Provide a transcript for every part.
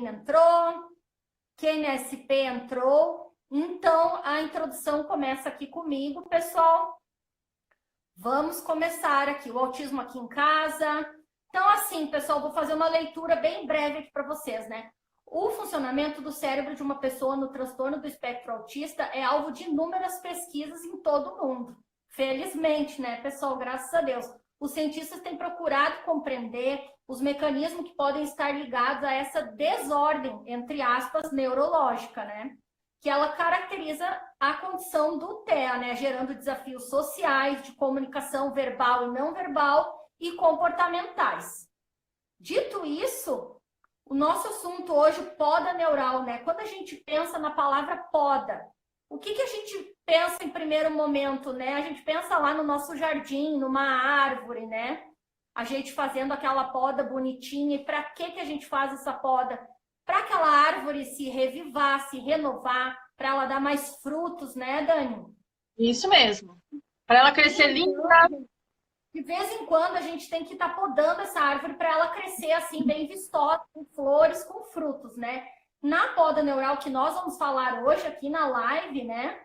Caroline entrou, QNSP entrou. Então, a introdução começa aqui comigo, pessoal. Vamos começar aqui, o autismo aqui em casa. Então, assim, pessoal, vou fazer uma leitura bem breve aqui para vocês, né? O funcionamento do cérebro de uma pessoa no transtorno do espectro autista é alvo de inúmeras pesquisas em todo o mundo. Felizmente, né, pessoal? Graças a Deus. Os cientistas têm procurado compreender os mecanismos que podem estar ligados a essa desordem, entre aspas, neurológica, né? Que ela caracteriza a condição do TEA, né? Gerando desafios sociais, de comunicação verbal e não verbal e comportamentais. Dito isso, o nosso assunto hoje, poda neural, né? Quando a gente pensa na palavra poda, o que a gente pensa em primeiro momento, né? A gente pensa lá no nosso jardim, numa árvore, né? A gente fazendo aquela poda bonitinha. E para que a gente faz essa poda? Para aquela árvore se revivar, se renovar, para ela dar mais frutos, né, Dani? Isso mesmo. Para ela crescer linda. De vez em quando a gente tem que estar podando essa árvore para ela crescer assim, bem vistosa, com flores, com frutos, né? Na poda neural que nós vamos falar hoje aqui na live, né?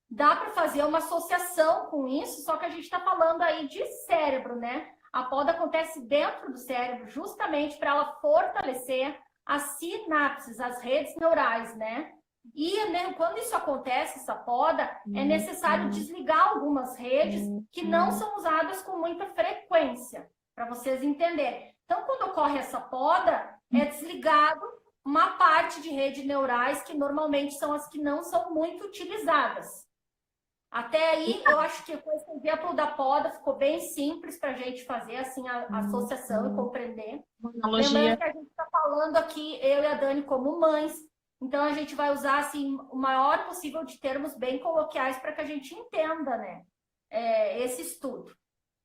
Dá para fazer uma associação com isso, só que a gente está falando aí de cérebro, né? A poda acontece dentro do cérebro justamente para ela fortalecer as sinapses, as redes neurais, né? E né, quando isso acontece, essa poda, é necessário desligar algumas redes que não são usadas com muita frequência, para vocês entenderem. Então, quando ocorre essa poda, é desligado uma parte de redes neurais que normalmente são as que não são muito utilizadas. Até aí, eu acho que com esse exemplo da poda ficou bem simples para a gente fazer assim, a associação e compreender. Lembrando que a gente está falando aqui, eu e a Dani, como mães. Então, a gente vai usar assim, o maior possível de termos bem coloquiais para que a gente entenda, né, esse estudo.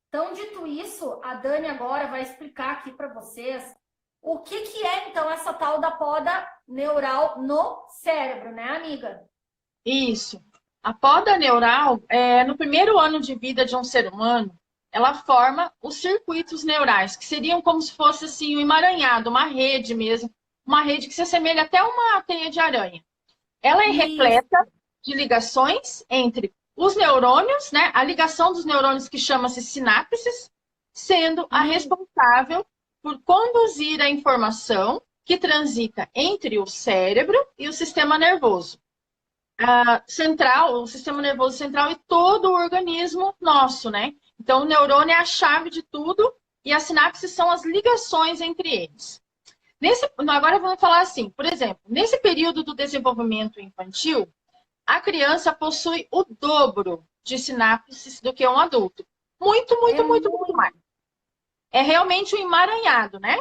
Então, dito isso, a Dani agora vai explicar aqui para vocês o que é, então, essa tal da poda neural no cérebro, né, amiga? Isso. A poda neural, no primeiro ano de vida de um ser humano, ela forma os circuitos neurais, que seriam como se fosse assim, um emaranhado, uma rede mesmo, uma rede que se assemelha até a uma teia de aranha. Ela é repleta de ligações entre os neurônios, né? A ligação dos neurônios que chama-se sinapses, sendo a responsável por conduzir a informação que transita entre o cérebro e o sistema nervoso central, o sistema nervoso central e todo o organismo nosso, né? Então, o neurônio é a chave de tudo e as sinapses são as ligações entre eles. Agora vamos falar assim, por exemplo, nesse período do desenvolvimento infantil, a criança possui o dobro de sinapses do que um adulto. Muito mais. É realmente um emaranhado, né?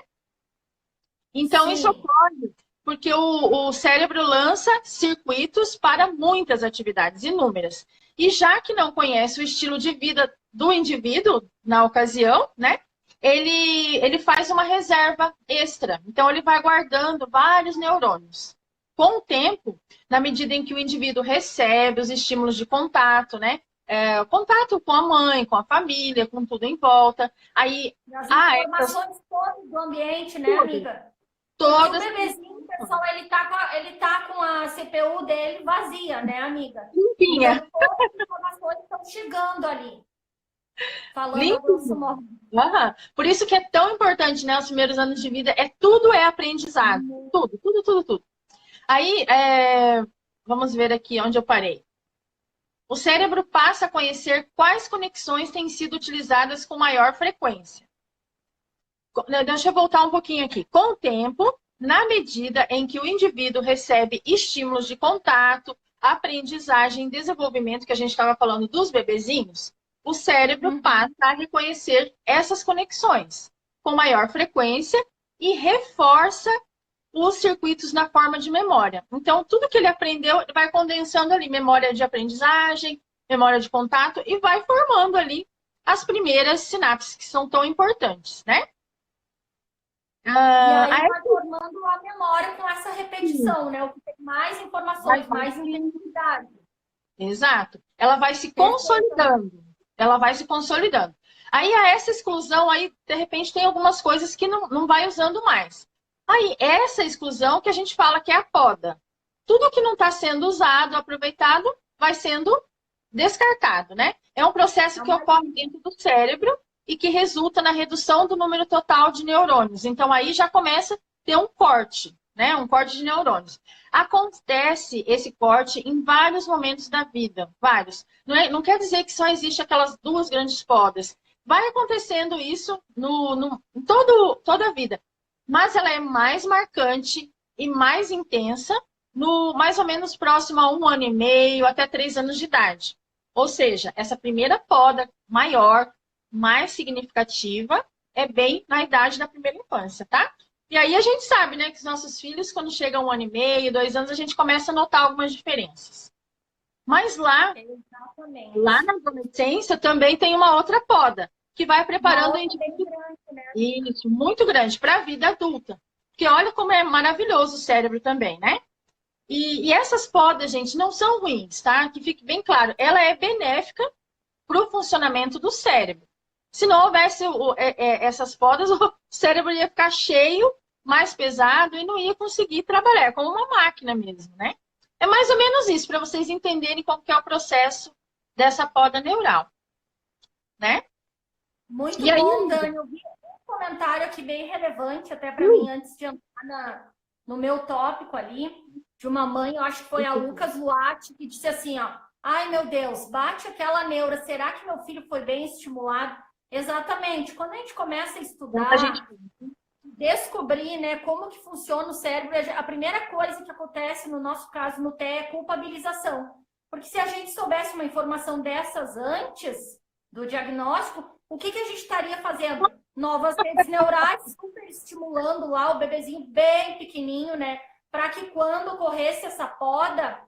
Então, Sim. isso ocorre porque o cérebro lança circuitos para muitas atividades, inúmeras. E já que não conhece o estilo de vida do indivíduo na ocasião, né? Ele faz uma reserva extra. Então, ele vai guardando vários neurônios. Com o tempo, na medida em que o indivíduo recebe os estímulos de contato, né? Contato com a mãe, com a família, com tudo em volta. Aí, as informações todas do ambiente, né, amiga? Todas. E o bebezinho, pessoal, ele tá com a CPU dele vazia, né, amiga? Limpinha. Então, todas as informações estão chegando ali. Falando a grosso modo. Por isso que é tão importante, né? Os primeiros anos de vida, tudo é aprendizado. Tudo. Aí, vamos ver aqui onde eu parei. O cérebro passa a conhecer quais conexões têm sido utilizadas com maior frequência. Deixa eu voltar um pouquinho aqui. Com o tempo, na medida em que o indivíduo recebe estímulos de contato, aprendizagem e desenvolvimento, que a gente estava falando dos bebezinhos, o cérebro passa a reconhecer essas conexões com maior frequência e reforça os circuitos na forma de memória. Então, tudo que ele aprendeu, ele vai condensando ali, memória de aprendizagem, memória de contato, e vai formando ali as primeiras sinapses, que são tão importantes, né? E aí vai formando a memória com essa repetição, né? O que tem mais informações, mais intensidade. Exato. Ela vai se consolidando. Aí, a essa exclusão, aí, de repente, tem algumas coisas que não vai usando mais. Aí, essa exclusão que a gente fala que é a poda. Tudo que não está sendo usado, aproveitado, vai sendo descartado, né? É um processo que ocorre dentro do cérebro e que resulta na redução do número total de neurônios. Então, aí já começa a ter um corte, né? Um corte de neurônios. Acontece esse corte em vários momentos da vida, vários. Não quer dizer que só existe aquelas duas grandes podas. Vai acontecendo isso em toda a vida. Mas ela é mais marcante e mais intensa no mais ou menos próximo a 1 ano e meio até 3 anos de idade. Ou seja, essa primeira poda maior, mais significativa, é bem na idade da primeira infância, tá? E aí a gente sabe, né, que os nossos filhos, quando chegam 1 ano e meio, 2 anos, a gente começa a notar algumas diferenças. Mas lá na adolescência também tem uma outra poda, que vai preparando o indivíduo, isso, muito grande, para a vida adulta. Porque olha como é maravilhoso o cérebro também, né? E essas podas, gente, não são ruins, tá? Que fique bem claro. Ela é benéfica para o funcionamento do cérebro. Se não houvesse essas podas, o cérebro ia ficar cheio, mais pesado e não ia conseguir trabalhar. É como uma máquina mesmo, né? É mais ou menos isso, para vocês entenderem como que é o processo dessa poda neural, né? Muito bom, Dani. Eu vi um comentário aqui bem relevante até para mim, antes de entrar no meu tópico ali, de uma mãe, eu acho que foi a Lucas Luati, que disse assim, ó, ai meu Deus, bate aquela neura, será que meu filho foi bem estimulado? Exatamente, quando a gente começa a estudar, descobrir, né, como que funciona o cérebro, a primeira coisa que acontece no nosso caso no TE é culpabilização. Porque se a gente soubesse uma informação dessas antes do diagnóstico, o que a gente estaria fazendo? Novas redes neurais, super estimulando lá o bebezinho bem pequenininho, né? Para que quando ocorresse essa poda,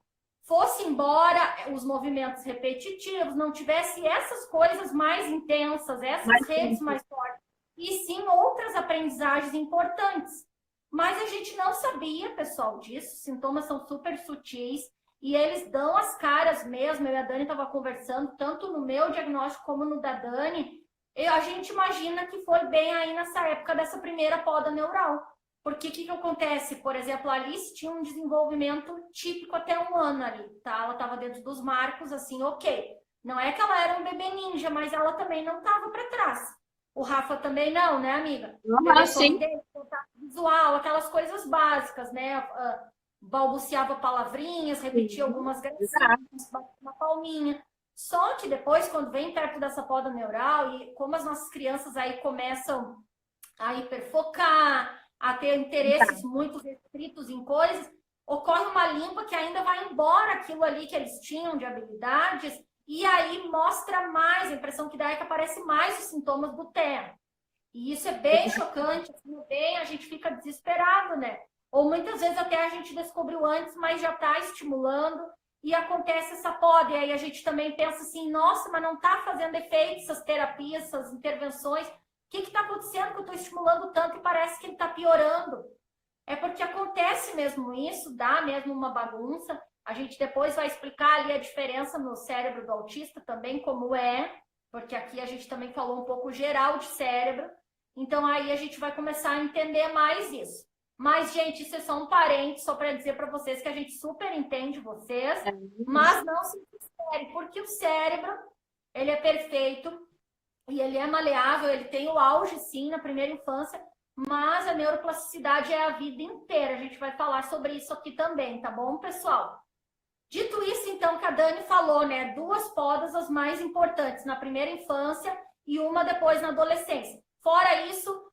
fosse embora os movimentos repetitivos, não tivesse essas coisas mais intensas, essas redes mais fortes, e sim outras aprendizagens importantes. Mas a gente não sabia, pessoal, disso, os sintomas são super sutis, e eles dão as caras mesmo. Eu e a Dani estava conversando, tanto no meu diagnóstico como no da Dani, a gente imagina que foi bem aí nessa época dessa primeira poda neural. Porque o que acontece? Por exemplo, a Alice tinha um desenvolvimento típico até 1 ano ali, tá? Ela estava dentro dos marcos, assim, ok. Não é que ela era um bebê ninja, mas ela também não estava para trás. O Rafa também não, né, amiga? Sim. Contato visual, aquelas coisas básicas, né? Balbuciava palavrinhas, repetia algumas gracinhas, batia uma palminha. Só que depois, quando vem perto dessa poda neural, e como as nossas crianças aí começam a hiperfocar, a ter interesses muito restritos em coisas, ocorre uma limpa que ainda vai embora aquilo ali que eles tinham de habilidades, e aí mostra mais, a impressão que dá é que aparece mais os sintomas do TEA. E isso é bem chocante, assim, bem, a gente fica desesperado, né? Ou muitas vezes até a gente descobriu antes, mas já está estimulando, e acontece essa poda. E aí a gente também pensa assim, nossa, mas não está fazendo efeito essas terapias, essas intervenções. O que está acontecendo que eu estou estimulando tanto e parece que ele está piorando? É porque acontece mesmo isso, dá mesmo uma bagunça. A gente depois vai explicar ali a diferença no cérebro do autista também, como é, porque aqui a gente também falou um pouco geral de cérebro. Então aí a gente vai começar a entender mais isso. Mas, gente, isso é só um parente, só para dizer para vocês que a gente super entende vocês, mas não se desespere, porque o cérebro, ele é perfeito e ele é maleável, ele tem o auge, sim, na primeira infância, mas a neuroplasticidade é a vida inteira. A gente vai falar sobre isso aqui também, tá bom, pessoal? Dito isso, então, que a Dani falou, né? 2 podas as mais importantes na primeira infância e uma depois na adolescência. Fora isso,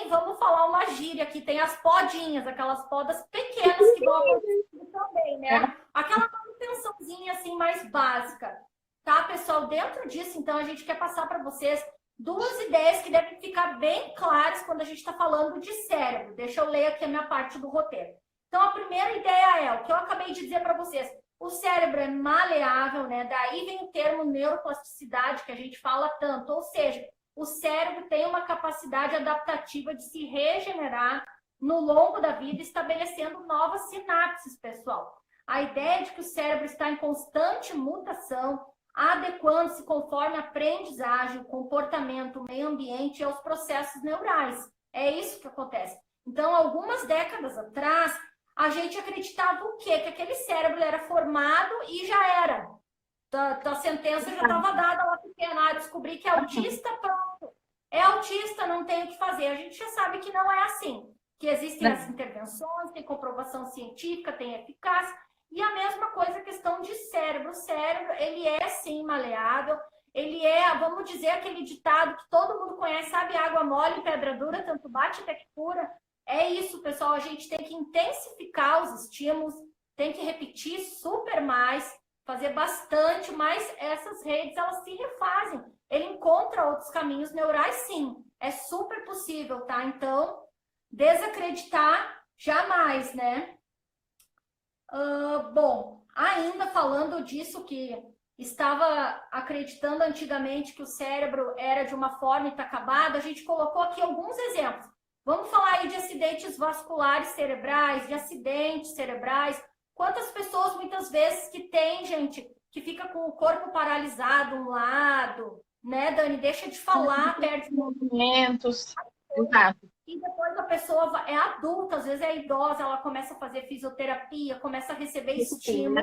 vamos falar uma gíria aqui, tem as podinhas, aquelas podas pequenas que vão acontecer também, né? Aquela manutençãozinha assim mais básica, tá, pessoal? Dentro disso, então, a gente quer passar para vocês 2 ideias que devem ficar bem claras quando a gente está falando de cérebro. Deixa eu ler aqui a minha parte do roteiro. Então, a primeira ideia é o que eu acabei de dizer para vocês. O cérebro é maleável, né? Daí vem o termo neuroplasticidade, que a gente fala tanto, ou seja, o cérebro tem uma capacidade adaptativa de se regenerar no longo da vida, estabelecendo novas sinapses, pessoal. A ideia de que o cérebro está em constante mutação, adequando-se conforme a aprendizagem, o comportamento, o meio ambiente e aos processos neurais. É isso que acontece. Então, algumas décadas atrás, a gente acreditava o quê? Que aquele cérebro era formado e já era. A sentença já estava dada lá pequena. Descobri que é autista, pronto. É autista, não tem o que fazer. A gente já sabe que não é assim. Que existem as intervenções, tem comprovação científica, tem eficácia. E a mesma coisa, a questão de cérebro. O cérebro, ele é, sim, maleável. Ele é, vamos dizer, aquele ditado que todo mundo conhece, sabe? Água mole, pedra dura, tanto bate até que cura. É isso, pessoal. A gente tem que intensificar os estímulos, tem que repetir super mais, fazer bastante, mas essas redes, elas se refazem. Ele encontra outros caminhos neurais, sim. É super possível, tá? Então, desacreditar jamais, né? Bom, ainda falando disso que estava acreditando antigamente que o cérebro era de uma forma e está acabado, a gente colocou aqui alguns exemplos. Vamos falar aí de acidentes vasculares cerebrais, de acidentes cerebrais. Quantas pessoas, muitas vezes, que tem, gente, que fica com o corpo paralisado um lado, né, Dani? Deixa de falar, perde movimentos. Exato. E depois a pessoa é adulta, às vezes é idosa, ela começa a fazer fisioterapia, começa a receber estímulo.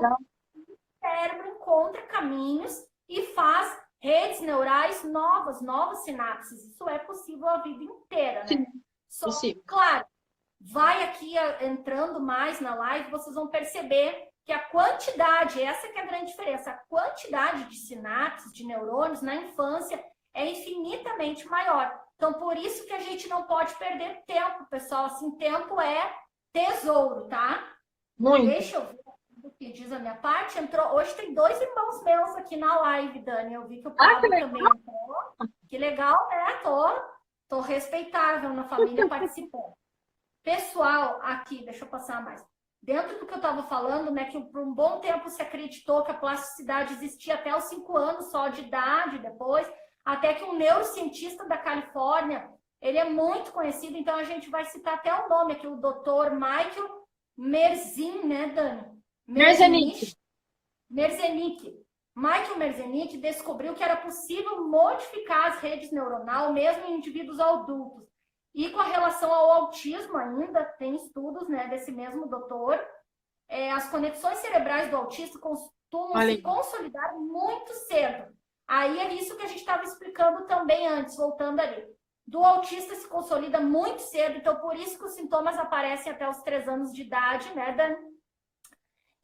O cérebro encontra caminhos e faz redes neurais novas sinapses. Isso é possível a vida inteira, né? Sim, só, possível. claro, vai aqui entrando mais na live, vocês vão perceber que a quantidade, essa que é a grande diferença, a quantidade de sinapses, de neurônios na infância é infinitamente maior. Então, por isso que a gente não pode perder tempo, pessoal. Assim, tempo é tesouro, tá? Muito. Deixa eu ver o que diz a minha parte. Entrou. Hoje tem 2 irmãos meus aqui na live, Dani. Eu vi que o Pablo também entrou. Que legal, né? Tô respeitável na família participando. Pessoal, aqui, deixa eu passar mais. Dentro do que eu estava falando, né, que por um bom tempo se acreditou que a plasticidade existia até os 5 anos só de idade, depois, até que um neurocientista da Califórnia, ele é muito conhecido, então a gente vai citar até o nome aqui, o Dr. Michael Merzin, né, Dani? Merzenich. Michael Merzenich descobriu que era possível modificar as redes neuronais, mesmo em indivíduos adultos. E com a relação ao autismo ainda, tem estudos, né, desse mesmo doutor, as conexões cerebrais do autista costumam se consolidar muito cedo. Aí é isso que a gente estava explicando também antes, voltando ali. Do autista se consolida muito cedo, então por isso que os sintomas aparecem até os 3 anos de idade, né, Dani?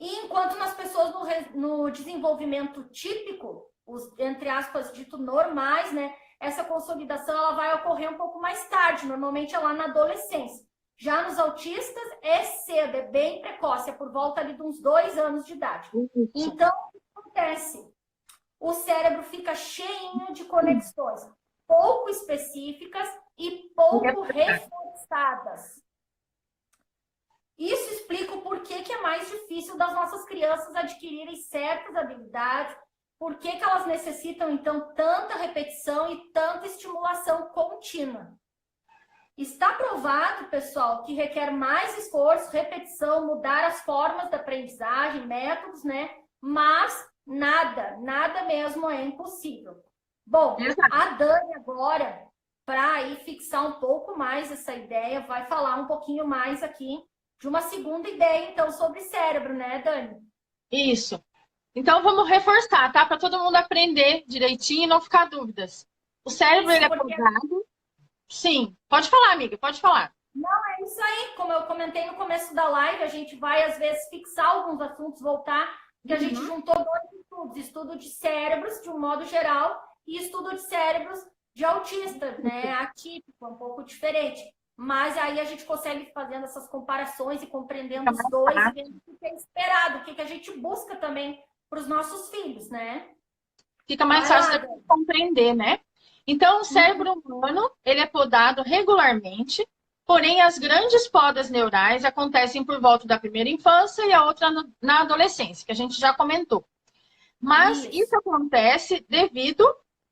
E enquanto nas pessoas no desenvolvimento típico, os, entre aspas, dito normais, né, essa consolidação ela vai ocorrer um pouco mais tarde, normalmente é lá na adolescência. Já nos autistas é cedo, é bem precoce, é por volta ali de uns 2 anos de idade. Então, o que acontece? O cérebro fica cheinho de conexões pouco específicas e pouco reforçadas. Isso explica o porquê que é mais difícil das nossas crianças adquirirem certas habilidades, por que elas necessitam, então, tanta repetição e tanta estimulação contínua. Está provado, pessoal, que requer mais esforço, repetição, mudar as formas da aprendizagem, métodos, né? Mas nada mesmo é impossível. Bom, a Dani agora, para aí fixar um pouco mais essa ideia, vai falar um pouquinho mais aqui de uma segunda ideia, então, sobre cérebro, né, Dani? Isso. Então, vamos reforçar, tá? Para todo mundo aprender direitinho e não ficar dúvidas. O cérebro, ele é podado. Sim. Pode falar, amiga, pode falar. Não, é isso aí. Como eu comentei no começo da live, a gente vai, às vezes, fixar alguns assuntos, voltar, que a gente juntou 2 estudos. Estudo de cérebros, de um modo geral, e estudo de cérebros de autistas, né? Atípico, um pouco diferente. Mas aí a gente consegue fazendo essas comparações e compreendendo os dois e vendo o que é esperado, o que a gente busca também para os nossos filhos, né? Fica mais fácil de compreender, né? Então, o cérebro humano, ele é podado regularmente, porém as grandes podas neurais acontecem por volta da primeira infância e a outra na adolescência, que a gente já comentou. Mas isso acontece devido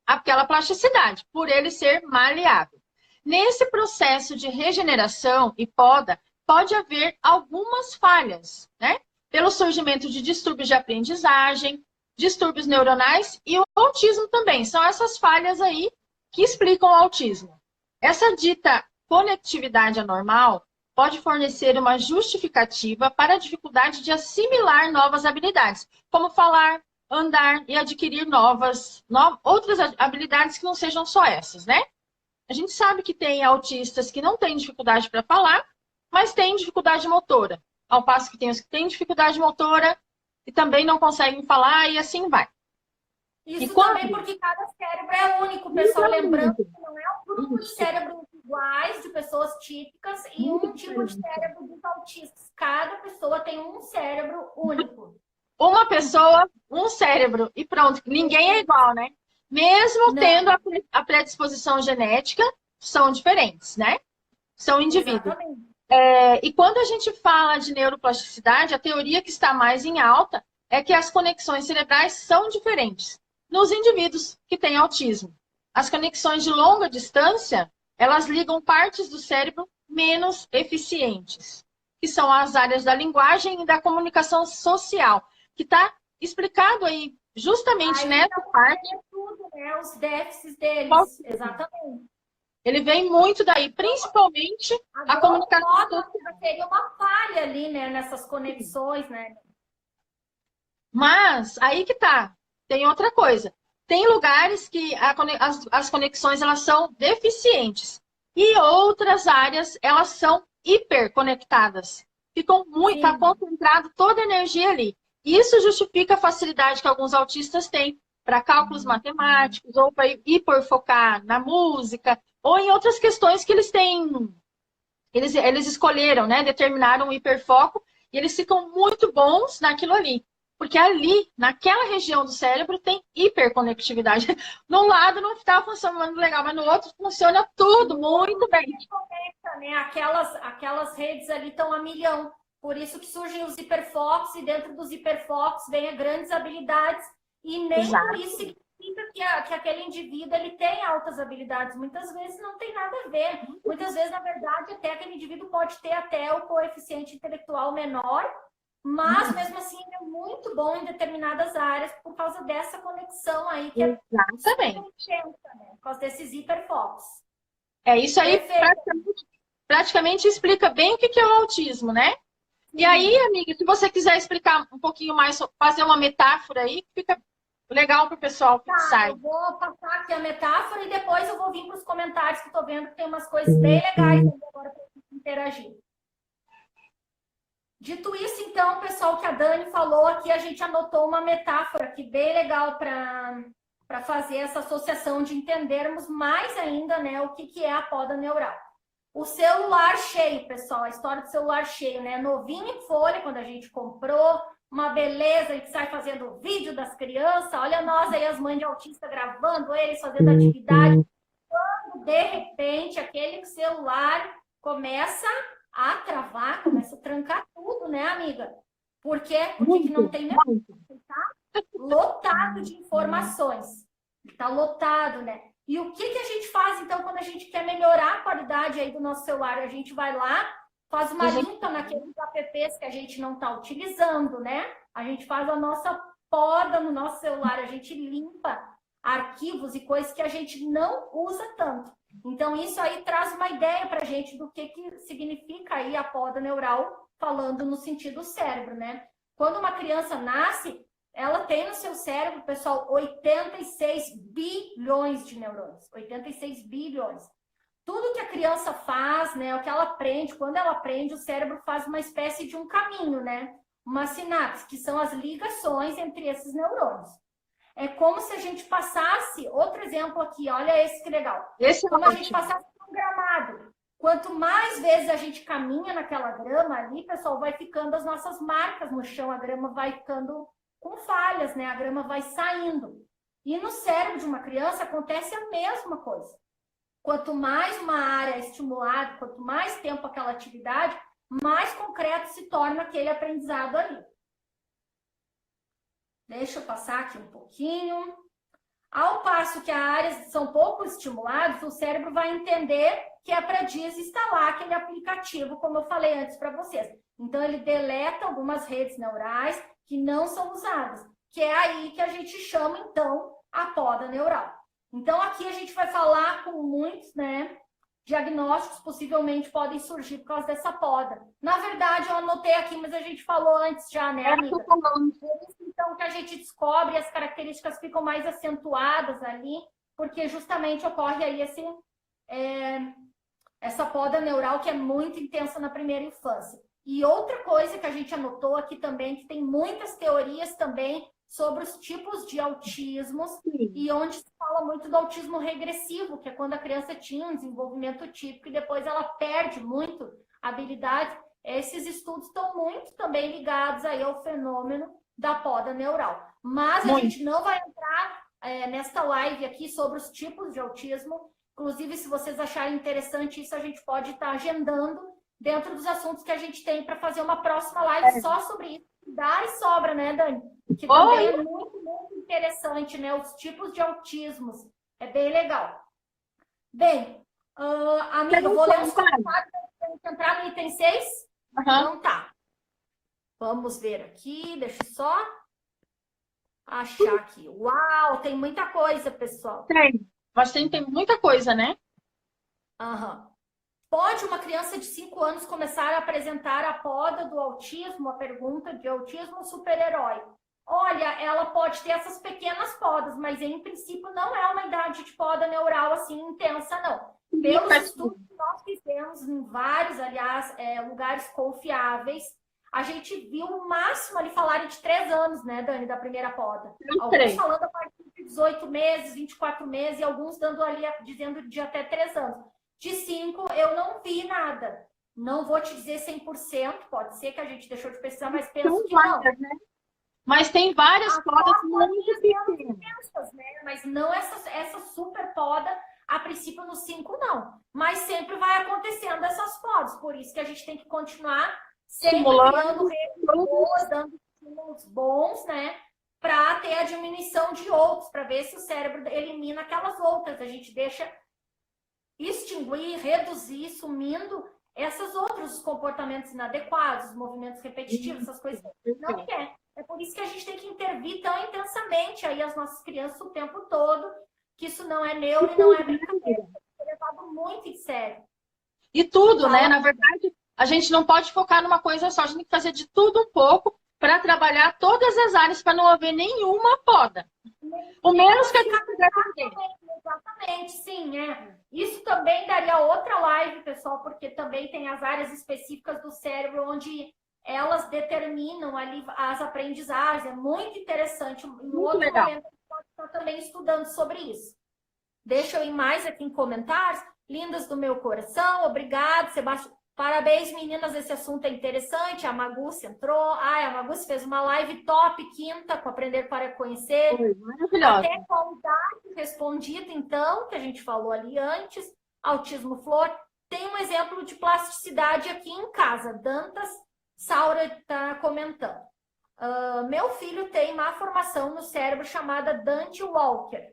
àquela plasticidade, por ele ser maleável. Nesse processo de regeneração e poda, pode haver algumas falhas, né? Pelo surgimento de distúrbios de aprendizagem, distúrbios neuronais e o autismo também. São essas falhas aí que explicam o autismo. Essa dita conectividade anormal pode fornecer uma justificativa para a dificuldade de assimilar novas habilidades, como falar, andar e adquirir outras habilidades que não sejam só essas, né? A gente sabe que tem autistas que não têm dificuldade para falar, mas têm dificuldade motora, ao passo que tem os que têm dificuldade motora e também não conseguem falar e assim vai. Isso também porque cada cérebro é único, pessoal. Lembrando que não é um grupo de cérebros iguais, de pessoas típicas, e um tipo de cérebro dos autistas. Cada pessoa tem um cérebro único. Uma pessoa, um cérebro, e pronto. Ninguém é igual, né? Mesmo tendo a predisposição genética, são diferentes, né? São indivíduos. E quando a gente fala de neuroplasticidade, a teoria que está mais em alta é que as conexões cerebrais são diferentes nos indivíduos que têm autismo. As conexões de longa distância, elas ligam partes do cérebro menos eficientes, que são as áreas da linguagem e da comunicação social, que está explicado aí justamente nessa parte. Tudo, né? Os déficits deles, exatamente. Ele vem muito daí, principalmente a comunicação social. Seria uma falha ali, né? Nessas conexões, né? Mas aí que tá. Tem outra coisa. Tem lugares que as conexões elas são deficientes. E outras áreas, elas são hiperconectadas. Ficam muito, está concentrado toda a energia ali. Isso justifica a facilidade que alguns autistas têm para cálculos matemáticos, ou para hiperfocar na música, ou em outras questões que eles têm. Eles escolheram, né? Determinaram o hiperfoco, e eles ficam muito bons naquilo ali. Porque ali, naquela região do cérebro, tem hiperconectividade. Num lado não está funcionando legal, mas no outro funciona tudo muito bem. Né? Aquelas redes ali estão a milhão. Por isso que surgem os hiperfocos, e dentro dos hiperfocos vem grandes habilidades. E nem por isso significa que aquele indivíduo ele tem altas habilidades. Muitas vezes não tem nada a ver. Muitas vezes, na verdade, até aquele indivíduo pode ter até o coeficiente intelectual menor, mas, mesmo assim, ele é muito bom em determinadas áreas por causa dessa conexão aí que é intensa, né? Por causa desses hiperfocos. É isso aí, praticamente explica bem o que é o autismo, né? E aí, amiga, se você quiser explicar um pouquinho mais, fazer uma metáfora aí, fica legal para o pessoal fixar. Eu vou passar aqui a metáfora e depois eu vou vir para os comentários que estou vendo que tem umas coisas bem legais agora para interagir. Dito isso, então, pessoal, que a Dani falou aqui, a gente anotou uma metáfora aqui bem legal para fazer essa associação de entendermos mais ainda, né, o que é a poda neural. O celular cheio, pessoal, a história do celular cheio, né, novinho em folha, quando a gente comprou, uma beleza, a gente sai fazendo vídeo das crianças, olha nós aí, as mães de autista gravando eles, fazendo atividade. Quando, de repente, aquele celular começa a travar, começa a trancar tudo, né, amiga? Por quê? Porque que não tem memória. Tá lotado de informações. Tá lotado, né? E o que a gente faz, então, quando a gente quer melhorar a qualidade aí do nosso celular? A gente vai lá, faz uma limpa naqueles apps que a gente não está utilizando, né? A gente faz a nossa poda no nosso celular, a gente limpa arquivos e coisas que a gente não usa tanto. Então, isso aí traz uma ideia para a gente do que significa aí a poda neural, falando no sentido cérebro, né? Quando uma criança nasce, ela tem no seu cérebro, pessoal, 86 bilhões de neurônios. 86 bilhões. Tudo que a criança faz, né, o que ela aprende, quando ela aprende, o cérebro faz uma espécie de um caminho, né? Uma sinapse, que são as ligações entre esses neurônios. É como se a gente passasse, outro exemplo aqui, olha esse que legal. Como a gente passasse por um gramado. Quanto mais vezes a gente caminha naquela grama ali, pessoal, vai ficando as nossas marcas no chão, a grama vai ficando com falhas, né? A grama vai saindo. E no cérebro de uma criança acontece a mesma coisa. Quanto mais uma área é estimulada, quanto mais tempo aquela atividade, mais concreto se torna aquele aprendizado ali. Deixa eu passar aqui um pouquinho. Ao passo que as áreas são pouco estimuladas, o cérebro vai entender que é para desinstalar aquele aplicativo, como eu falei antes para vocês. Então, ele deleta algumas redes neurais que não são usadas, que é aí que a gente chama, então, a poda neural. Então, aqui a gente vai falar com muitos, né, diagnósticos possivelmente podem surgir por causa dessa poda. Na verdade, eu anotei aqui, mas a gente falou antes já, né, amiga? Então, que a gente descobre, as características ficam mais acentuadas ali, porque justamente ocorre aí essa poda neural que é muito intensa na primeira infância. E outra coisa que a gente anotou aqui também, que tem muitas teorias também sobre os tipos de autismos, e onde se fala muito do autismo regressivo, que é quando a criança tinha um desenvolvimento típico e depois ela perde muito a habilidade. Esses estudos estão muito também ligados aí ao fenômeno da poda neural. Mas a gente não vai entrar nesta live aqui sobre os tipos de autismo. Inclusive, se vocês acharem interessante isso, a gente pode estar agendando dentro dos assuntos que a gente tem para fazer uma próxima live só sobre isso. Dá e sobra, né, Dani? Que também é muito, muito interessante, né? Os tipos de autismos. É bem legal. Bem, amiga, eu vou ler os comentários para gente entrar no item 6. Então tá. Vamos ver aqui, deixa eu só achar aqui. Uau, tem muita coisa, pessoal. Mas tem muita coisa, né? Pode uma criança de 5 anos começar a apresentar a poda do autismo, a pergunta de autismo super-herói? Olha, ela pode ter essas pequenas podas, mas em princípio não é uma idade de poda neural assim intensa, não. Pelos estudos que nós fizemos em vários, aliás, lugares confiáveis, a gente viu o máximo ali falarem de 3 anos, né, Dani, da primeira poda. Alguns falando a partir de 18 meses, 24 meses, e alguns dando ali, dizendo de até 3 anos. De 5, eu não vi nada. Não vou te dizer 100%, pode ser que a gente deixou de pesquisar, mas penso que não. Né? Mas tem várias podas muito pequenas, né? Mas não essa super poda, a princípio no 5 não. Mas sempre vai acontecendo essas podas, por isso que a gente tem que continuar sempre criando redes boas, dando estímulos bons, né? Para ter a diminuição de outros, para ver se o cérebro elimina aquelas outras. A gente deixa extinguir, reduzir, sumindo esses outros comportamentos inadequados, movimentos repetitivos, essas coisas que a gente não quer. É por isso que a gente tem que intervir tão intensamente aí as nossas crianças o tempo todo, que isso não é neuro e não é brincadeira. É levado muito em sério. E tudo, né? Na verdade, a gente não pode focar numa coisa só, a gente tem que fazer de tudo um pouco para trabalhar todas as áreas para não haver nenhuma poda. O menos que a gente puder fazer. Exatamente, sim. Isso também daria outra live, pessoal, porque também tem as áreas específicas do cérebro onde elas determinam ali as aprendizagens. É muito interessante. Em outro momento, a gente pode estar também estudando sobre isso. Deixa eu ir mais aqui em comentários. Lindas do meu coração, obrigado, Sebastião. Parabéns, meninas, esse assunto é interessante. A Maguce entrou. A Maguce fez uma live top, quinta, com Aprender para Conhecer. Maravilhosa. Até qualidade respondida, então, que a gente falou ali antes. Autismo Flor. Tem um exemplo de plasticidade aqui em casa. Dantas Saura está comentando. Meu filho tem má formação no cérebro chamada Dante Walker.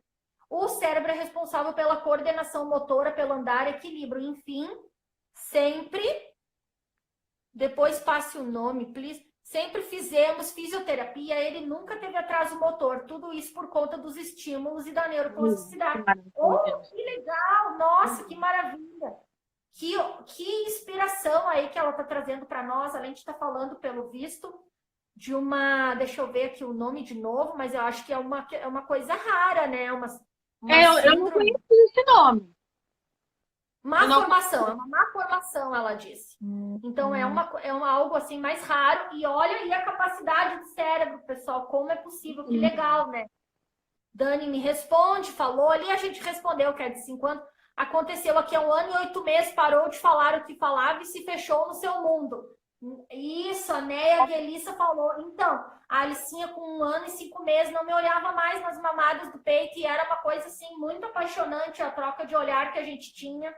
O cérebro é responsável pela coordenação motora, pelo andar, equilíbrio, enfim... Sempre, depois passe o nome, please. Sempre fizemos fisioterapia, ele nunca teve atraso motor. Tudo isso por conta dos estímulos e da neuroplasticidade. Que legal! Nossa, que maravilha! Que inspiração aí que ela está trazendo para nós, além de estar falando, pelo visto, de uma... Deixa eu ver aqui o nome de novo, mas eu acho que é uma coisa rara, né? Eu não conheci esse nome. Má formação, é uma má formação, ela disse. Então, é algo assim mais raro. E olha aí a capacidade do cérebro, pessoal, como é possível, que legal, né? Dani me responde, falou ali, a gente respondeu que é de 5 anos. Aconteceu aqui há 1 ano e 8 meses, parou de falar o que falava e se fechou no seu mundo. Isso, a Neia Guelissa falou. Então, a Alicinha com 1 ano e 5 meses não me olhava mais nas mamadas do peito e era uma coisa assim muito apaixonante a troca de olhar que a gente tinha.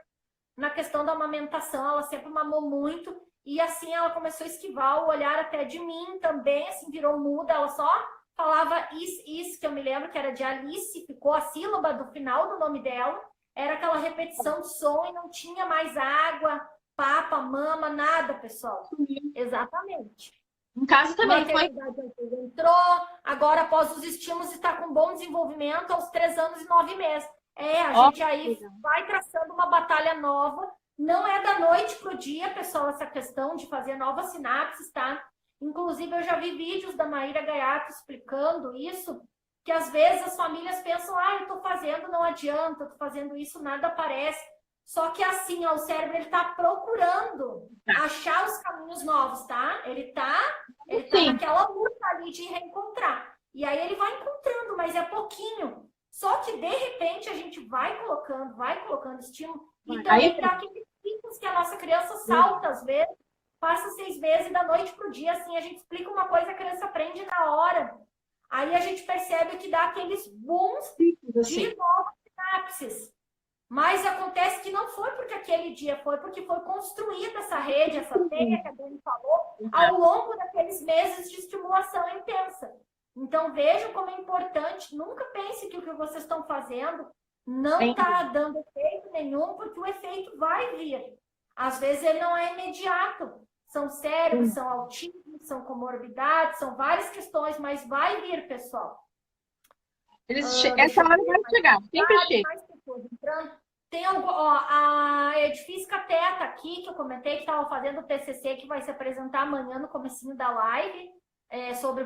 Na questão da amamentação, ela sempre mamou muito. E assim, ela começou a esquivar o olhar até de mim também. Assim, virou muda. Ela só falava is, que eu me lembro que era de Alice. Ficou a sílaba do final do nome dela. Era aquela repetição de som e não tinha mais água, papa, mama, nada, pessoal. Exatamente. Em casa também foi. Entrou, agora após os estímulos está com bom desenvolvimento aos 3 anos e 9 meses. A Ó, gente aí vai traçando uma batalha nova. Não é da noite para o dia, pessoal, essa questão de fazer novas sinapses, tá? Inclusive, eu já vi vídeos da Maíra Gaiato explicando isso, que às vezes as famílias pensam, eu estou fazendo, não adianta, estou fazendo isso, nada aparece. Só que assim, o cérebro está procurando achar os caminhos novos, tá? Ele tá naquela luta ali de reencontrar. E aí ele vai encontrando, mas é pouquinho. Só que, de repente, a gente vai colocando estímulo. E também dá aqueles picos que a nossa criança salta, às vezes, passa 6 meses da noite para o dia, assim, a gente explica uma coisa, a criança aprende na hora. Aí a gente percebe que dá aqueles booms de novas sinapses. Mas acontece que não foi porque aquele dia foi, porque foi construída essa rede, essa teia que a Dani falou, ao longo daqueles meses de estimulação intensa. Então, vejam como é importante. Nunca pense que o que vocês estão fazendo não está dando efeito nenhum, porque o efeito vai vir. Às vezes, ele não é imediato. São cérebros, são autismo, são comorbidades, são várias questões, mas vai vir, pessoal. Essa hora vai chegar, sempre chega. Mais pessoas entrando. Tem a Edifício Cateta aqui, que eu comentei, que estava fazendo o TCC, que vai se apresentar amanhã no comecinho da live, sobre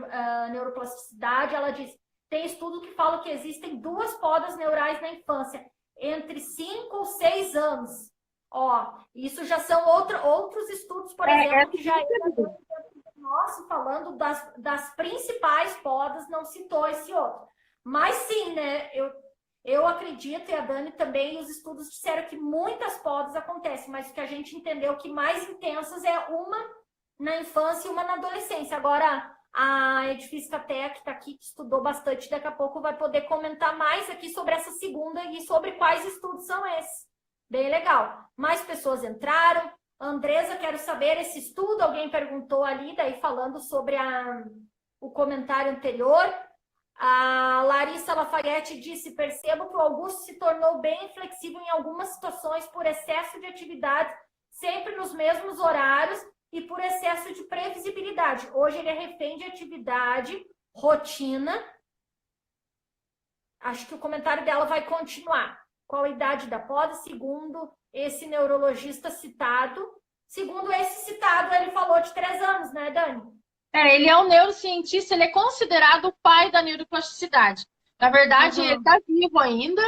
neuroplasticidade. Ela diz, tem estudo que fala que existem 2 podas neurais na infância, entre 5 ou 6 anos. Isso já são outros estudos, por exemplo, que já nosso, falando das principais podas, não citou esse outro. Mas sim, né, eu acredito, e a Dani também, os estudos disseram que muitas podas acontecem, mas o que a gente entendeu que mais intensas é uma na infância e uma na adolescência. Agora, a Edifício Cateta, que está aqui, que estudou bastante, daqui a pouco vai poder comentar mais aqui sobre essa segunda e sobre quais estudos são esses. Bem legal. Mais pessoas entraram. Andresa, quero saber esse estudo. Alguém perguntou ali, daí falando sobre o comentário anterior. A Larissa Lafayette disse, percebo que o Augusto se tornou bem flexível em algumas situações por excesso de atividade, sempre nos mesmos horários e por excesso de previsibilidade. Hoje ele é refém de atividade, rotina. Acho que o comentário dela vai continuar. Qual a idade da poda? Segundo esse neurologista citado. Segundo esse citado, ele falou de 3 anos, né, Dani? Ele é um neurocientista, ele é considerado o pai da neuroplasticidade. Na verdade, ele está vivo ainda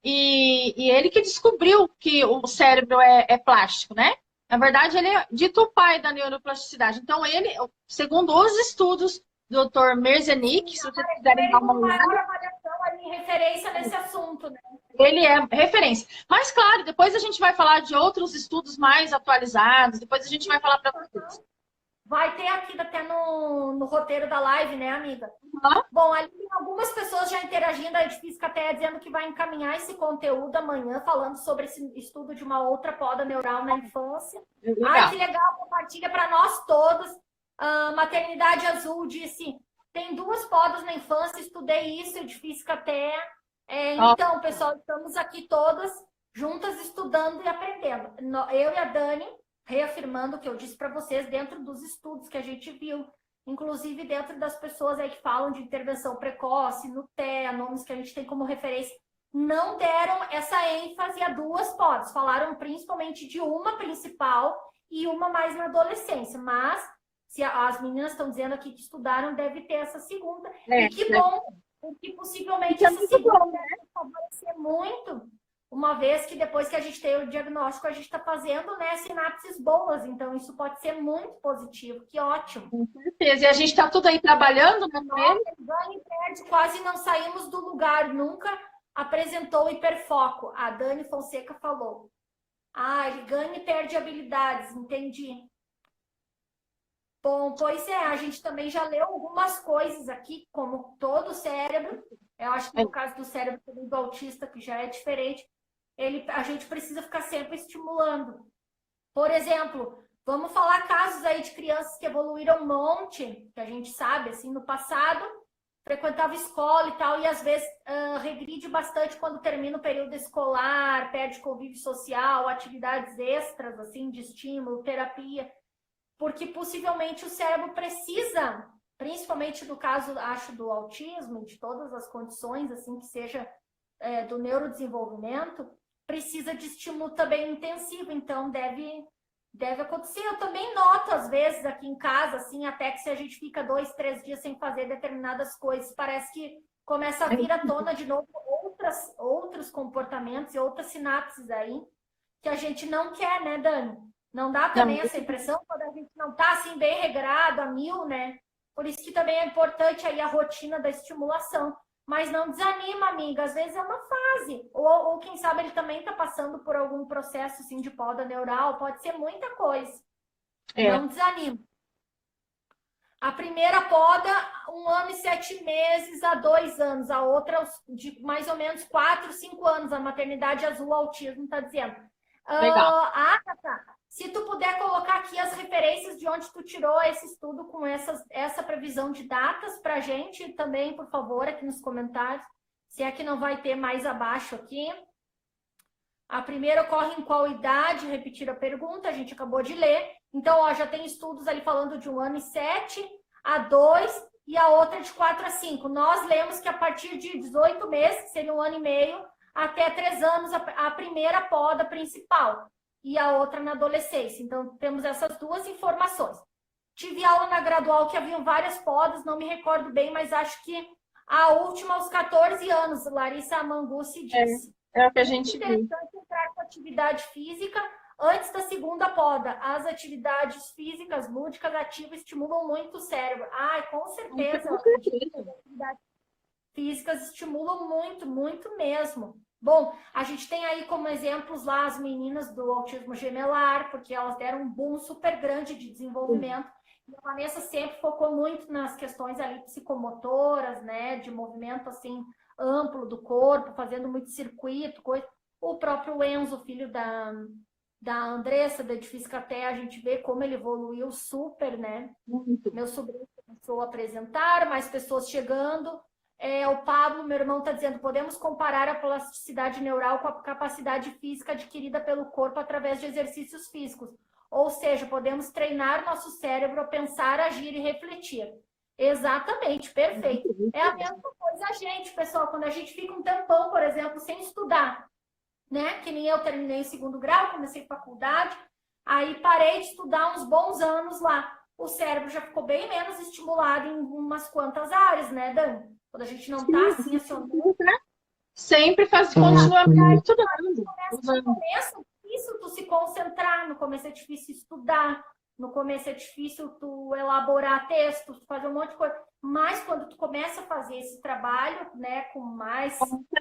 e ele que descobriu que o cérebro é plástico, né? Na verdade, ele é dito o pai da neuroplasticidade. Então, ele, segundo os estudos do Dr. Merzenich, se vocês quiserem dar uma olhada... maior avaliação ali, referência nesse assunto, né? Ele é referência. Mas, claro, depois a gente vai falar de outros estudos mais atualizados, depois a gente vai falar para vocês. Vai ter aqui até no roteiro da live, né, amiga? Bom, ali tem algumas pessoas já interagindo, a Edifício até dizendo que vai encaminhar esse conteúdo amanhã, falando sobre esse estudo de uma outra poda neural na infância. Ai, que legal, compartilha para nós todos. Maternidade Azul disse, tem 2 podas na infância, estudei isso, Edifício até. Então, pessoal, estamos aqui todas juntas estudando e aprendendo. Eu e a Dani, reafirmando o que eu disse para vocês, dentro dos estudos que a gente viu, inclusive dentro das pessoas aí que falam de intervenção precoce, no TEA, nomes que a gente tem como referência, não deram essa ênfase a 2 podas, falaram principalmente de uma principal e uma mais na adolescência, mas se as meninas estão dizendo aqui que estudaram, deve ter essa segunda, e que bom, porque possivelmente essa segunda deve favorecer muito, uma vez que depois que a gente tem o diagnóstico, a gente está fazendo, né, sinapses boas. Então, isso pode ser muito positivo. Que ótimo. Com certeza. E a gente está tudo aí trabalhando, né? Quase não saímos do lugar. Nunca apresentou hiperfoco. A Dani Fonseca falou. Ele ganha e perde habilidades. Entendi. Bom, pois a gente também já leu algumas coisas aqui, como todo o cérebro. Eu acho que no caso do cérebro do autista, que já é diferente, a gente precisa ficar sempre estimulando. Por exemplo, vamos falar casos aí de crianças que evoluíram um monte, que a gente sabe, assim, no passado, frequentava escola e tal, e às vezes regride bastante quando termina o período escolar, perde convívio social, atividades extras, assim, de estímulo, terapia, porque possivelmente o cérebro precisa, principalmente no caso, acho, do autismo, de todas as condições, assim, que seja do neurodesenvolvimento, precisa de estímulo também intensivo, então deve acontecer. Eu também noto, às vezes, aqui em casa, assim, até que se a gente fica 2, 3 dias sem fazer determinadas coisas, parece que começa a vir à tona de novo outros comportamentos e outras sinapses aí que a gente não quer, né, Dani? Não dá também essa impressão quando a gente não tá, assim, bem regrado, a mil, né? Por isso que também é importante aí a rotina da estimulação. Mas não desanima, amiga. Às vezes é uma fase. Ou quem sabe ele também está passando por algum processo assim, de poda neural. Pode ser muita coisa. Não desanima. A primeira poda, 1 ano e 7 meses a 2 anos. A outra, de mais ou menos 4, 5 anos. A maternidade azul, autismo, está dizendo. Legal. Agatha, se tu puder colocar aqui as referências de onde tu tirou esse estudo com essa previsão de datas para a gente também, por favor, aqui nos comentários. Se é que não vai ter mais abaixo aqui. A primeira ocorre em qual idade? Repetir a pergunta, a gente acabou de ler. Então, ó, já tem estudos ali falando de 1 ano e 7 a 2 e a outra de 4 a 5. Nós lemos que a partir de 18 meses, que seria 1 ano e meio, até 3 anos, a primeira poda principal e a outra na adolescência. Então, temos essas duas informações. Tive aula na gradual que haviam várias podas, não me recordo bem, mas acho que a última aos 14 anos, Larissa Mangucci disse. É o que a gente viu. É interessante entrar com atividade física antes da segunda poda. As atividades físicas, lúdicas, ativas, estimulam muito o cérebro. Ai, com certeza. As atividades físicas estimulam muito, muito mesmo. Bom, a gente tem aí como exemplos lá as meninas do autismo gemelar, porque elas deram um boom super grande de desenvolvimento. E a Vanessa sempre focou muito nas questões ali psicomotoras, né, de movimento assim amplo do corpo, fazendo muito circuito, coisa. O próprio Enzo, filho da Andressa, da Edifício até a gente vê como ele evoluiu super, né? Muito. Meu sobrinho começou a apresentar, mais pessoas chegando. O Pablo, meu irmão, está dizendo, podemos comparar a plasticidade neural com a capacidade física adquirida pelo corpo através de exercícios físicos. Ou seja, podemos treinar nosso cérebro a pensar, agir e refletir. Exatamente, perfeito. É a mesma coisa a gente, pessoal, quando a gente fica um tempão, por exemplo, sem estudar, né? Que nem eu terminei o 2º grau, comecei faculdade, aí parei de estudar uns bons anos lá. O cérebro já ficou bem menos estimulado em umas quantas áreas, né, Dani? Quando a gente não está assim acionando. Sempre continua estudando. No começo é difícil tu se concentrar, no começo é difícil estudar, no começo é difícil tu elaborar textos, fazer um monte de coisa. Mas quando tu começa a fazer esse trabalho, né, com mais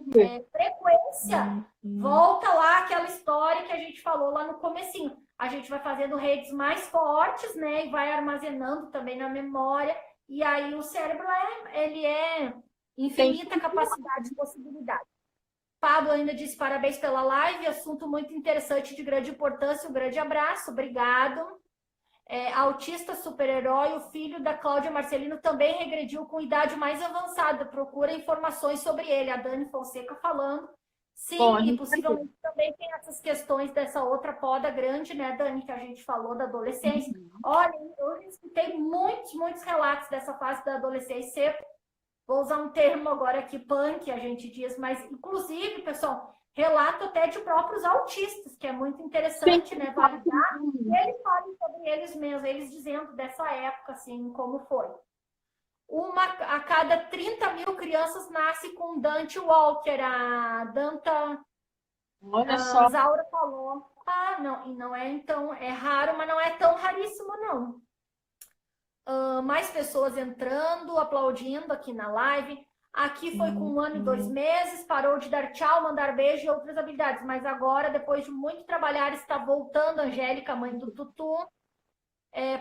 frequência, volta lá aquela história que a gente falou lá no comecinho. A gente vai fazendo redes mais fortes, né, e vai armazenando também na memória. E aí o cérebro ele é infinita capacidade de possibilidade. Pablo ainda disse parabéns pela live, assunto muito interessante, de grande importância, um grande abraço, obrigado. Autista super-herói, o filho da Cláudia Marcelino também regrediu com idade mais avançada, procura informações sobre ele, a Dani Fonseca falando. Sim, e possivelmente também tem essas questões dessa outra poda grande, né, Dani, que a gente falou da adolescência. Olha, eu escutei muitos relatos dessa fase da adolescência. Vou usar um termo agora aqui, punk, a gente diz, mas inclusive, pessoal, relato até de próprios autistas, que é muito interessante, né, validar. E eles falam sobre eles mesmos, eles dizendo dessa época, assim, como foi. Uma a cada 30 mil crianças nasce com Dante Walker, a Danta... Olha só. A Zaura falou. Ah, não, e não é, então, é raro, mas não é tão raríssimo, não. Mais pessoas entrando, aplaudindo aqui na live. Aqui foi com 1 ano e 2 meses, parou de dar tchau, mandar beijo e outras habilidades. Mas agora, depois de muito trabalhar, está voltando. Angélica, mãe do Tutu.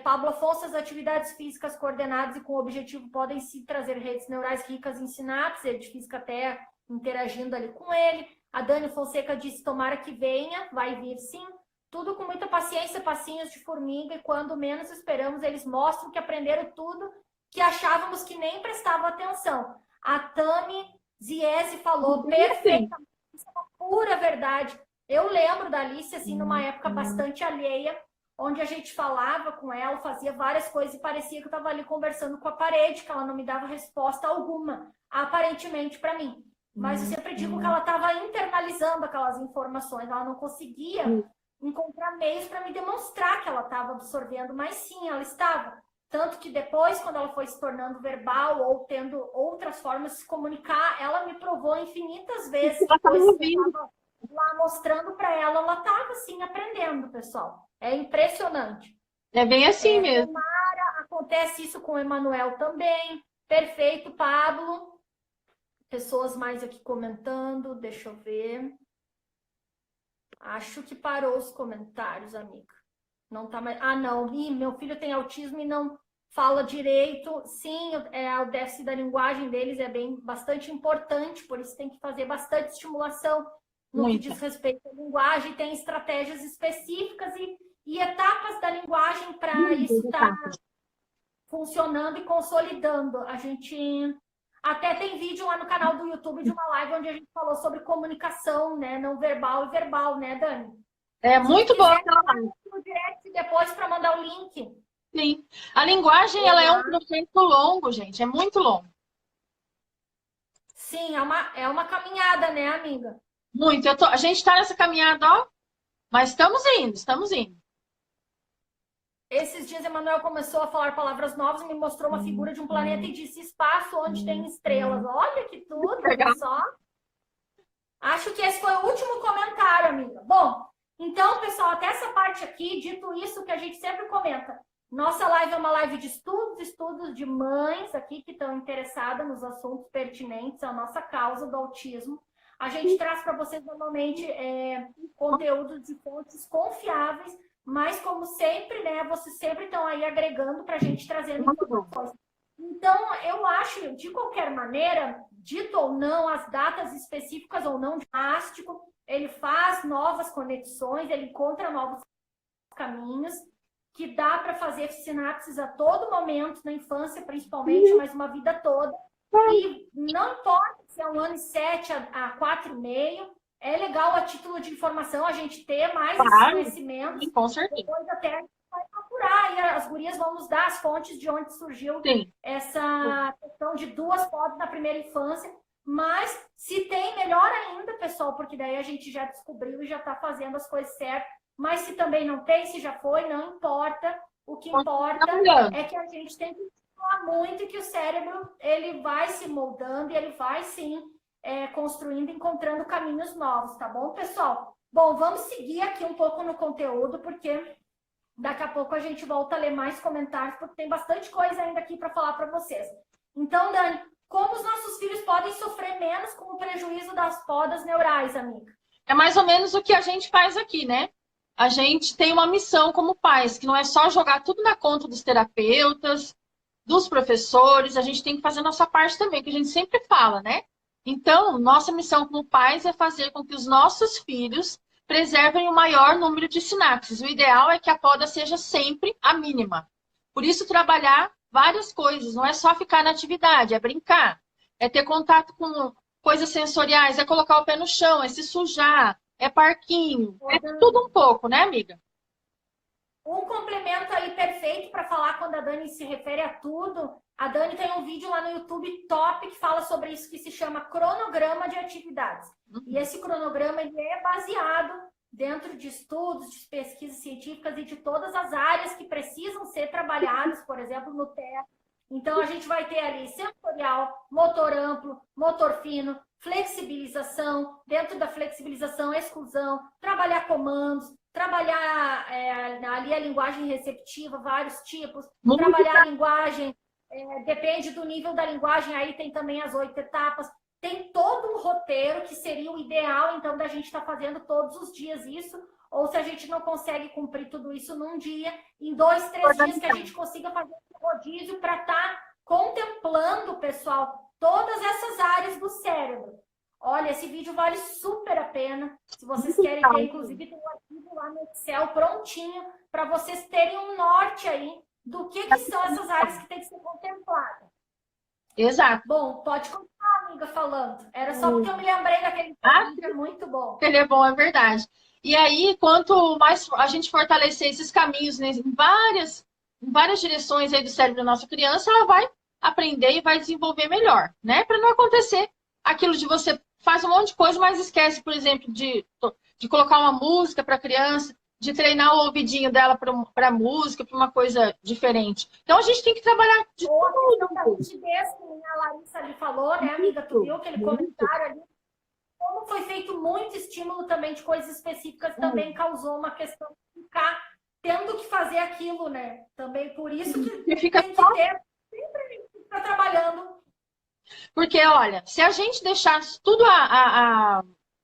Pablo Afonso, as atividades físicas coordenadas e com objetivo podem sim trazer redes neurais ricas em sinapses. Ele física até interagindo ali com ele. A Dani Fonseca disse, tomara que venha, vai vir sim. Tudo com muita paciência, passinhos de formiga, e quando menos esperamos, eles mostram que aprenderam tudo que achávamos que nem prestavam atenção. A Tami Ziese falou perfeitamente, isso é uma pura verdade. Eu lembro da Alice, assim, numa época bastante alheia, onde a gente falava com ela, fazia várias coisas e parecia que eu estava ali conversando com a parede, que ela não me dava resposta alguma, aparentemente para mim. Mas eu sempre digo que ela estava internalizando aquelas informações, ela não conseguia encontrar meios para me demonstrar que ela estava absorvendo, mas sim, ela estava. Tanto que depois, quando ela foi se tornando verbal ou tendo outras formas de se comunicar, ela me provou infinitas vezes que coisas que eu estava lá mostrando para ela, ela estava assim aprendendo, pessoal. É impressionante. É bem assim mesmo. Tomara, acontece isso com o Emanuel também. Perfeito, Pablo. Pessoas mais aqui comentando, deixa eu ver. Acho que parou os comentários, amiga. Não tá mais. Ah, não. Ih, meu filho tem autismo e não fala direito. Sim, o déficit da linguagem deles é bastante importante, por isso tem que fazer bastante estimulação no que diz respeito à linguagem. Tem estratégias específicas e etapas da linguagem para isso estar funcionando e consolidando. A gente até tem vídeo lá no canal do YouTube de uma live onde a gente falou sobre comunicação, né, não verbal e verbal, né, Dani? É muito bom aquela live. No direct depois para mandar o link. Sim. A linguagem, ela é um processo longo, gente. É muito longo. Sim, é uma caminhada, né, amiga? Muito. A gente está nessa caminhada, ó. Mas estamos indo, estamos indo. Esses dias, Emanuel começou a falar palavras novas e me mostrou uma figura de um planeta e disse espaço onde tem estrelas. Olha que tudo, olha só. Acho que esse foi o último comentário, amiga. Bom, então, pessoal, até essa parte aqui, dito isso que a gente sempre comenta, nossa live é uma live de estudos de mães aqui que estão interessadas nos assuntos pertinentes à nossa causa do autismo. A gente traz para vocês, normalmente, conteúdo de fontes confiáveis, mas, como sempre, né, vocês sempre estão aí agregando para a gente, trazendo informações. Então, eu acho, de qualquer maneira, dito ou não, as datas específicas ou não, diagnóstico, ele faz novas conexões, ele encontra novos caminhos, que dá para fazer sinapses a todo momento, na infância principalmente, mas uma vida toda. E não importa se é 1 ano e 7 a 4,5, é legal a título de informação a gente ter mais esses conhecimentos. Com certeza. Depois até a gente vai procurar e as gurias vão nos dar as fontes de onde surgiu essa questão de 2 podas na primeira infância. Mas se tem, melhor ainda, pessoal, porque daí a gente já descobriu e já está fazendo as coisas certas. Mas se também não tem, se já foi, não importa. O que importa é que a gente tem que estimular muito e que o cérebro ele vai se moldando e ele vai, sim, construindo, encontrando caminhos novos, tá bom, pessoal? Bom, vamos seguir aqui um pouco no conteúdo, porque daqui a pouco a gente volta a ler mais comentários, porque tem bastante coisa ainda aqui para falar para vocês. Então, Dani, como os nossos filhos podem sofrer menos com o prejuízo das podas neurais, amiga? É mais ou menos o que a gente faz aqui, né? A gente tem uma missão como pais, que não é só jogar tudo na conta dos terapeutas, dos professores, a gente tem que fazer a nossa parte também, que a gente sempre fala, né? Então, nossa missão como pais é fazer com que os nossos filhos preservem o maior número de sinapses. O ideal é que a poda seja sempre a mínima. Por isso, trabalhar várias coisas, não é só ficar na atividade, é brincar, é ter contato com coisas sensoriais, é colocar o pé no chão, é se sujar, é parquinho, é tudo um pouco, né, amiga? Um complemento aí perfeito para falar quando a Dani se refere a tudo. A Dani tem um vídeo lá no YouTube top que fala sobre isso, que se chama cronograma de atividades. E esse cronograma ele é baseado dentro de estudos, de pesquisas científicas e de todas as áreas que precisam ser trabalhadas, por exemplo, no TEA. Então, a gente vai ter ali sensorial, motor amplo, motor fino, flexibilização, dentro da flexibilização, exclusão, trabalhar comandos, trabalhar ali a linguagem receptiva, vários tipos, trabalhar a linguagem, depende do nível da linguagem, aí tem também as 8 etapas, tem todo um roteiro que seria o ideal, então, da gente estar fazendo todos os dias isso, ou se a gente não consegue cumprir tudo isso num dia, em 2, 3 dias que a gente consiga fazer esse rodízio para estar contemplando, pessoal, todas essas áreas do cérebro. Olha, esse vídeo vale super a pena. Se vocês querem ter, inclusive, tem um arquivo lá no Excel prontinho para vocês terem um norte aí do que são essas áreas que tem que ser contempladas. Exato. Bom, pode continuar, amiga, falando. Era só porque eu me lembrei daquele vídeo, é muito bom. Ele é bom, é verdade. E aí, quanto mais a gente fortalecer esses caminhos, né, em várias direções aí do cérebro da nossa criança, ela vai aprender e vai desenvolver melhor, né? Para não acontecer aquilo de você faz um monte de coisa, mas esquece, por exemplo, de colocar uma música para a criança, de treinar o ouvidinho dela para música, para uma coisa diferente. Então a gente tem que trabalhar de Ou a questão tudo. da rigidez, que a Larissa ali falou, né, amiga? Tu viu aquele comentário ali? Como foi feito muito estímulo também de coisas específicas, também causou uma questão de ficar tendo que fazer aquilo, né? Também por isso que Fica tem que ter, sempre a gente fica trabalhando. Porque, olha, se a gente deixar tudo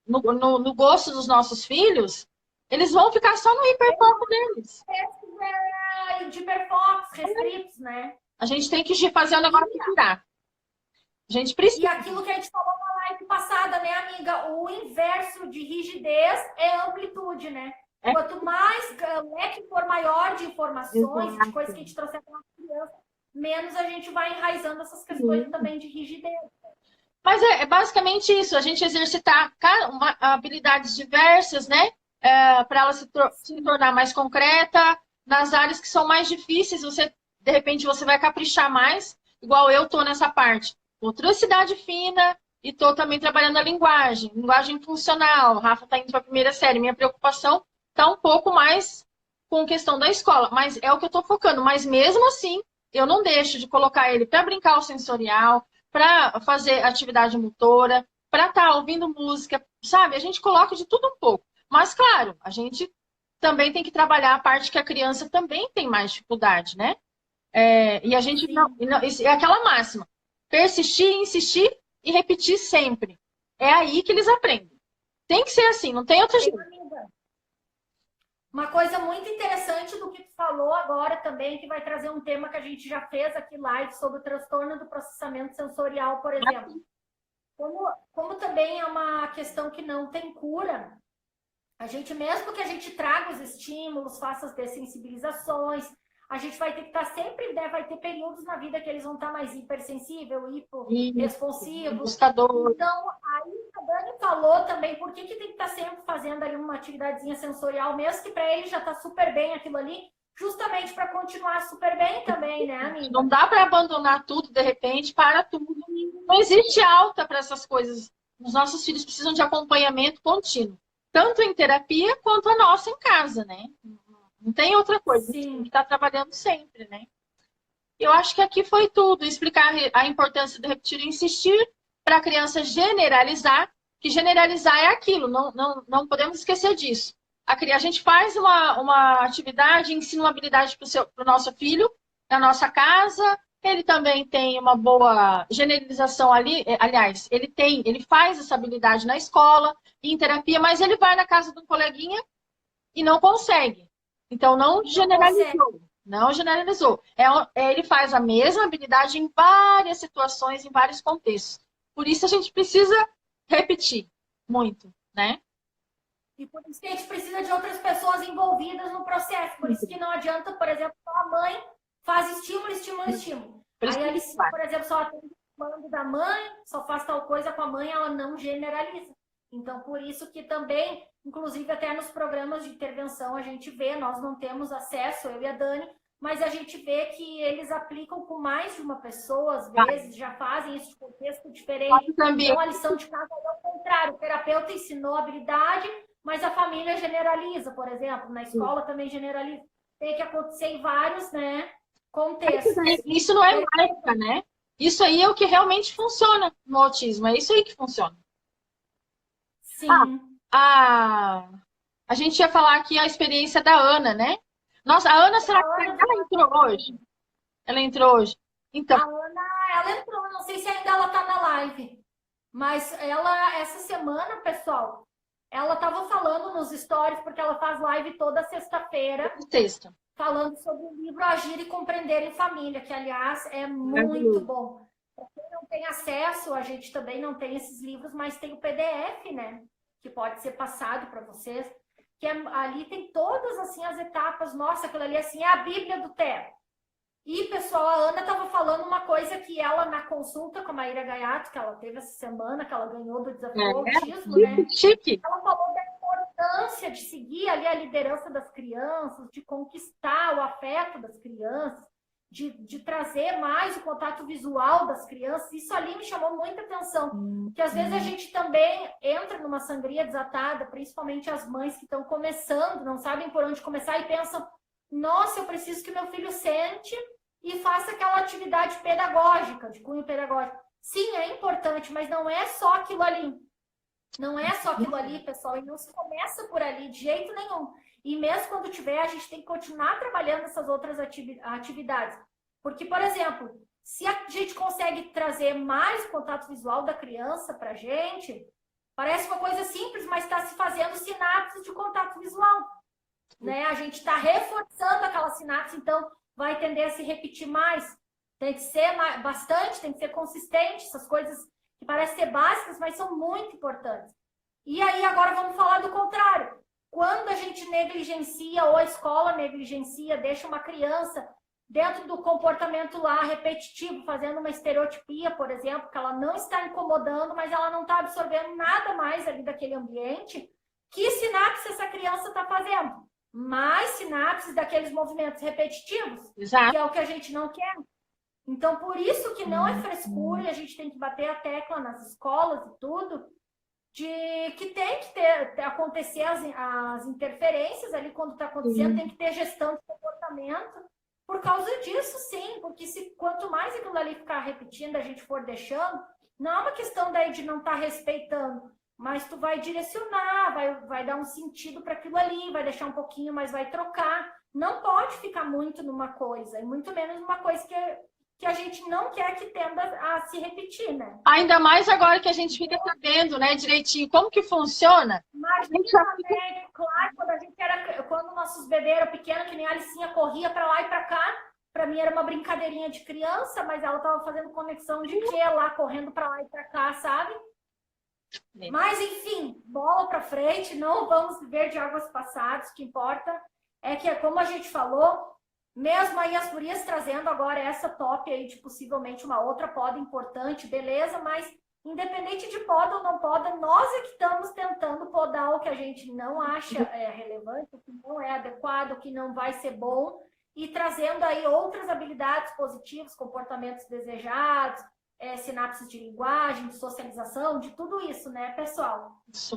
no gosto dos nossos filhos, eles vão ficar só no hiperfoco deles. De hiperfocos restritos, né? A gente tem que fazer o negócio girar. A gente precisa. E aquilo que a gente falou na live passada, né, amiga? O inverso de rigidez é amplitude, né? Quanto mais o leque for maior de informações, de coisas que a gente trouxer para a criança, menos a gente vai enraizando essas questões também de rigidez. Mas é basicamente isso, a gente exercitar habilidades diversas, né? Para ela se tornar mais concreta. Nas áreas que são mais difíceis, de repente, você vai caprichar mais, igual eu tô nessa parte. Motricidade fina e tô também trabalhando a linguagem funcional. O Rafa está indo para a primeira série. Minha preocupação está um pouco mais com questão da escola, mas é o que eu estou focando. Mas mesmo assim, eu não deixo de colocar ele para brincar o sensorial, para fazer atividade motora, para estar ouvindo música, sabe? A gente coloca de tudo um pouco. Mas, claro, a gente também tem que trabalhar a parte que a criança também tem mais dificuldade, né? E a gente não, é aquela máxima. Persistir, insistir e repetir sempre. É aí que eles aprendem. Tem que ser assim, não tem outra jeito. Uma coisa muito interessante do que tu falou agora também, que vai trazer um tema que a gente já fez aqui live sobre o transtorno do processamento sensorial, por exemplo. Como também é uma questão que não tem cura, a gente, mesmo que a gente traga os estímulos, faça as dessensibilizações, a gente vai ter que estar sempre, né, vai ter períodos na vida que eles vão estar mais hipersensível, hiporresponsivo. Buscador. Então, aí a Dani falou também, por que tem que estar sempre fazendo ali uma atividadezinha sensorial, mesmo que para ele já está super bem aquilo ali, justamente para continuar super bem também, né, amiga? Não dá para abandonar tudo, de repente, para tudo. Não existe alta para essas coisas. Os nossos filhos precisam de acompanhamento contínuo. Tanto em terapia quanto a nossa em casa, né? Não tem outra coisa. Sim. A gente tem que estar trabalhando sempre, né? Eu acho que aqui foi tudo. Explicar a importância de repetir e insistir para a criança generalizar, que generalizar é aquilo, não podemos esquecer disso. A gente faz uma atividade, ensina uma habilidade para o nosso filho, na nossa casa, ele também tem uma boa generalização ali, aliás, ele faz essa habilidade na escola, em terapia, mas ele vai na casa de um coleguinha e não consegue. Então, não generalizou. Não generalizou. Ele faz a mesma habilidade em várias situações, em vários contextos. Por isso, a gente precisa repetir muito, né? E por isso que a gente precisa de outras pessoas envolvidas no processo. Por isso que não adianta, por exemplo, a mãe faz estímulo. Aí a licença, por exemplo, só atende o mando da mãe, só faz tal coisa com a mãe, ela não generaliza. Então, por isso que também, inclusive até nos programas de intervenção, a gente vê, nós não temos acesso, eu e a Dani, mas a gente vê que eles aplicam com mais de uma pessoa, às vezes, já fazem esse contexto diferente. Então, a lição de casa é o contrário. O terapeuta ensinou a habilidade, mas a família generaliza, por exemplo. Na escola também generaliza. Tem que acontecer em vários, né, contextos. Isso não é mágica, né? Isso aí é o que realmente funciona no autismo. É isso aí que funciona. Sim. A gente ia falar aqui a experiência da Ana, né? Nossa, a Ana, será que ela entrou hoje? Ela entrou hoje. Então. A Ana, ela entrou, não sei se ainda ela tá na live. Mas ela, essa semana, pessoal, ela estava falando nos stories, porque ela faz live toda sexta-feira. Sexta. Falando sobre o livro Agir e Compreender em Família, que, aliás, é muito bom. Para quem não tem acesso, a gente também não tem esses livros, mas tem o PDF, né? Que pode ser passado para vocês. Que ali tem todas, assim, as etapas. Nossa, aquilo ali, assim, é a Bíblia do Theo. E, pessoal, a Ana estava falando uma coisa que ela, na consulta com a Maíra Gaiato, que ela teve essa semana, que ela ganhou do Desafio ao Autismo, né? Chique. Ela falou da importância de seguir ali a liderança das crianças, de conquistar o afeto das crianças, de trazer mais o contato visual das crianças, isso ali me chamou muita atenção. Que às vezes a gente também entra numa sangria desatada, principalmente as mães que estão começando, não sabem por onde começar e pensam, nossa, eu preciso que meu filho sente e faça aquela atividade pedagógica, de cunho pedagógico. Sim, é importante, mas não é só aquilo ali. Não é só aquilo ali, pessoal, e não se começa por ali de jeito nenhum. E mesmo quando tiver, a gente tem que continuar trabalhando essas outras atividades. Porque, por exemplo, se a gente consegue trazer mais contato visual da criança para a gente, parece uma coisa simples, mas está se fazendo sinapses de contato visual. Né? A gente está reforçando aquela sinapse, então vai tender a se repetir mais. Tem que ser bastante, tem que ser consistente, essas coisas que parecem ser básicas, mas são muito importantes. E aí agora vamos falar do contrário. Quando a gente negligencia, ou a escola negligencia, deixa uma criança dentro do comportamento lá repetitivo, fazendo uma estereotipia, por exemplo, que ela não está incomodando, mas ela não está absorvendo nada mais ali daquele ambiente, que sinapse essa criança está fazendo? Mais sinapses daqueles movimentos repetitivos, Exato. que é o que a gente não quer. Então, por isso que não é frescura, e a gente tem que bater a tecla nas escolas e tudo, de que tem que acontecer as interferências ali quando está acontecendo, tem que ter gestão de comportamento. Por causa disso, sim, porque quanto mais aquilo ali ficar repetindo, a gente for deixando, não é uma questão daí de não estar respeitando, mas tu vai direcionar, vai dar um sentido para aquilo ali, vai deixar um pouquinho, mas vai trocar. Não pode ficar muito numa coisa, e muito menos numa coisa que a gente não quer que tenda a se repetir, né? Ainda mais agora que a gente fica sabendo, né, direitinho como que funciona. Imagina, né? Claro, quando nossos bebês eram pequenos, que nem a Alicinha corria para lá e para cá, para mim era uma brincadeirinha de criança, mas ela estava fazendo conexão de quê lá, correndo para lá e para cá, sabe? Mas, enfim, bola para frente, não vamos viver de águas passadas, o que importa é que, como a gente falou, mesmo aí as gurias trazendo agora essa top aí de possivelmente uma outra poda importante, beleza, mas independente de poda ou não poda, nós é que estamos tentando podar o que a gente não acha relevante, o que não é adequado, o que não vai ser bom, e trazendo aí outras habilidades positivas, comportamentos desejados, sinapses de linguagem, de socialização, de tudo isso, né, pessoal? Isso.